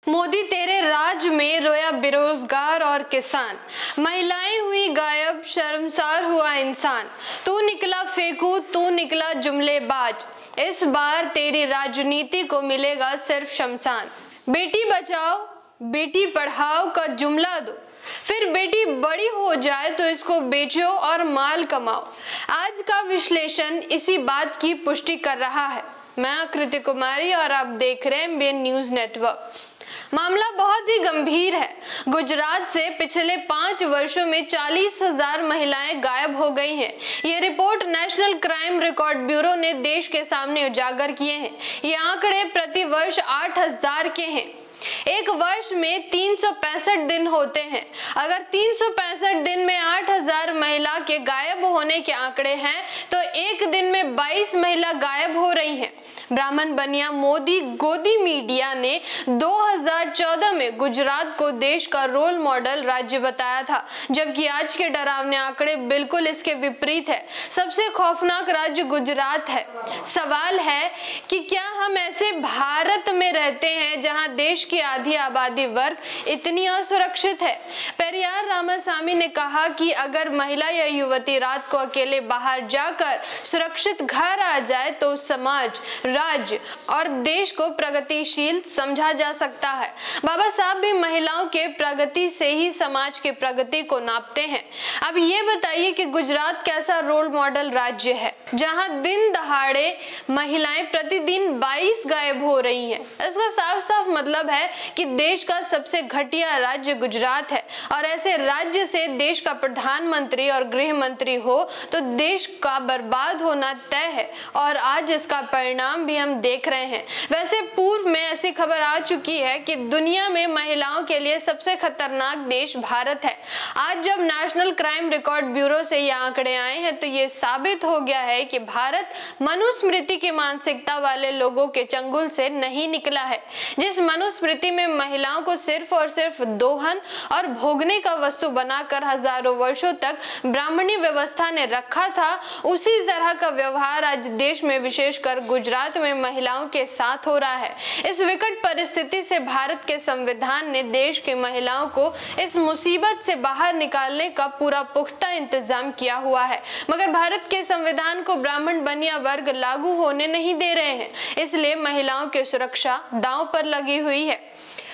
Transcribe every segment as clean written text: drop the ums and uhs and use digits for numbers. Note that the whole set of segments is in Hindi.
मोदी तेरे राज में रोया बेरोजगार और किसान, महिलाएं हुई गायब, शर्मसार हुआ इंसान। तू निकला फेंकू, तू निकला जुमलेबाज, इस बार तेरी राजनीति को मिलेगा सिर्फ शमशान। बेटी बचाओ बेटी पढ़ाओ का जुमला दो, फिर बेटी बड़ी हो जाए तो इसको बेचो और माल कमाओ। आज का विश्लेषण इसी बात की पुष्टि कर रहा है। मैं आकृति कुमारी और आप देख रहे हैं एमबीएन न्यूज नेटवर्क। मामला बहुत ही गंभीर है। गुजरात से पिछले 5 वर्षों में 40,000 महिलाएं गायब हो गई हैं। ये report national crime record bureau ने देश के सामने उजागर किए हैं। ये आंकड़े प्रति वर्ष 8,000 के हैं। एक वर्ष में 365 दिन होते हैं। अगर 365 दिन में 8,000 महिला के गायब होने के आंकड़े हैं तो एक दिन में 22 महिला गायब हो रही हैं। ब्राह्मण बनिया मोदी गोदी मीडिया ने 2014 में गुजरात को देश का रोल मॉडल राज्य बताया था, जबकि आज के डरावने आंकड़े बिल्कुल इसके विपरीत है। सबसे खौफनाक राज्य गुजरात है। सवाल है कि क्या हम ऐसे भारत में रहते हैं जहां देश की आधी आबादी वर्ग इतनी असुरक्षित है? पेरियार रामासामी ने कहा कि अगर महिला या युवती रात को अकेले बाहर जाकर सुरक्षित घर आ जाए तो समाज, राज्य और देश को प्रगतिशील समझा जा सकता है। बाबा साहब भी महिलाओं के प्रगति से ही समाज के प्रगति को नापते हैं। अब ये बताइए कि गुजरात कैसा रोल मॉडल राज्य है जहां दिन दहाड़े महिलाएं प्रतिदिन 22 गायब हो रही हैं। इसका साफ साफ मतलब है कि देश का सबसे घटिया राज्य गुजरात है और ऐसे राज्य से देश का प्रधानमंत्री और गृह मंत्री हो तो देश का बर्बाद होना तय है और आज इसका परिणाम भी हम देख रहे हैं। वैसे पूर्व में ऐसी खबर आ चुकी है कि दुनिया में महिलाओं के लिए सबसे खतरनाक देश भारत है। आज जब नेशनल क्राइम रिकॉर्ड ब्यूरो से ये आंकड़े आए हैं तो ये साबित हो गया है कि भारत मनुस्मृति की मानसिकता वाले लोगों के चंगुल से नहीं निकला है। जिस मनुस्मृति में महिलाओं को सिर्फ और सिर्फ दोहन और भोगने का वस्तु बनाकर हजारों वर्षों तक ब्राह्मणी व्यवस्था ने रखा था, उसी तरह का व्यवहार आज देश में विशेषकर गुजरात में महिलाओं के साथ हो रहा है। इस विकट परिस्थिति से भारत के संविधान ने देश की महिलाओं को इस मुसीबत से बाहर निकालने का पूरा पुख्ता इंतजाम किया हुआ है, मगर भारत के संविधान को ब्राह्मण बनिया वर्ग लागू होने नहीं दे रहे हैं। इसलिए महिलाओं की सुरक्षा दांव पर लगी हुई है।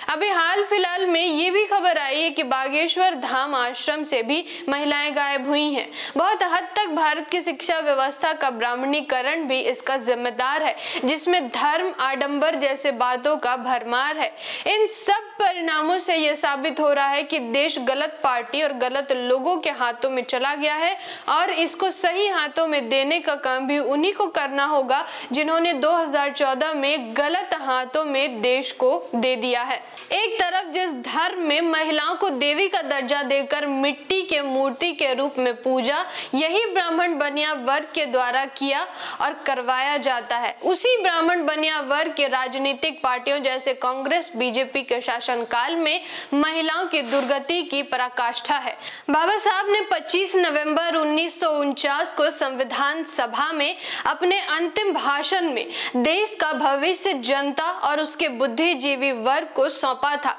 अभी हाल फिलहाल में ये भी खबर आई है कि बागेश्वर धाम आश्रम से भी महिलाएं गायब हुई हैं। बहुत हद तक भारत की शिक्षा व्यवस्था का ब्राह्मणीकरण भी इसका जिम्मेदार है, जिसमें धर्म, आडंबर जैसे बातों का भरमार है। इन सब परिणामों से यह साबित हो रहा है कि देश गलत पार्टी और गलत लोगों के हाथों में चला गया है और इसको सही हाथों में देने का काम भी उन्हीं को करना होगा जिन्होंने 2014 में गलत हाथों में देश को दे दिया है। एक तरफ जिस धर्म में महिलाओं को देवी का दर्जा देकर मिट्टी के मूर्ति के रूप में पूजा, यही ब्राह्मण बनिया वर्ग के द्वारा किया और करवाया जाता है। उसी ब्राह्मण बनिया वर्ग के राजनीतिक पार्टियों जैसे कांग्रेस, बीजेपी के शासनकाल में महिलाओं की दुर्गति की पराकाष्ठा है। बाबा साहब ने 25 नवंबर 1949 को संविधान सभा में अपने अंतिम भाषण में देश का भविष्य जनता और उसके बुद्धिजीवी वर्ग को सौंपा था।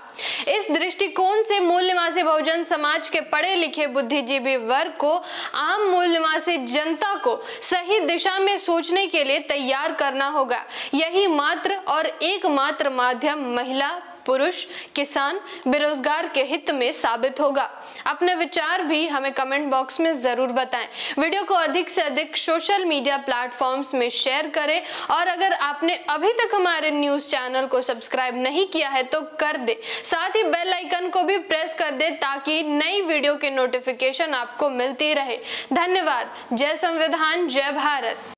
इस दृष्टिकोण से मूल्यवासी बहुजन समाज के पढ़े लिखे बुद्धिजीवी वर्ग को आम मूल्यवासी जनता को सही दिशा में सोचने के लिए तैयार करना होगा। यही मात्र और एकमात्र माध्यम महिला, पुरुष, किसान, बेरोजगार के हित में साबित होगा। अपने विचार भी हमें कमेंट बॉक्स में जरूर बताएं। वीडियो को अधिक से अधिक सोशल मीडिया प्लेटफॉर्म्स में शेयर करें और अगर आपने अभी तक हमारे न्यूज चैनल को सब्सक्राइब नहीं किया है तो कर दे। साथ ही बेल आइकन को भी प्रेस कर दे ताकि नई वीडियो के नोटिफिकेशन आपको मिलती रहे। धन्यवाद। जय संविधान, जय भारत।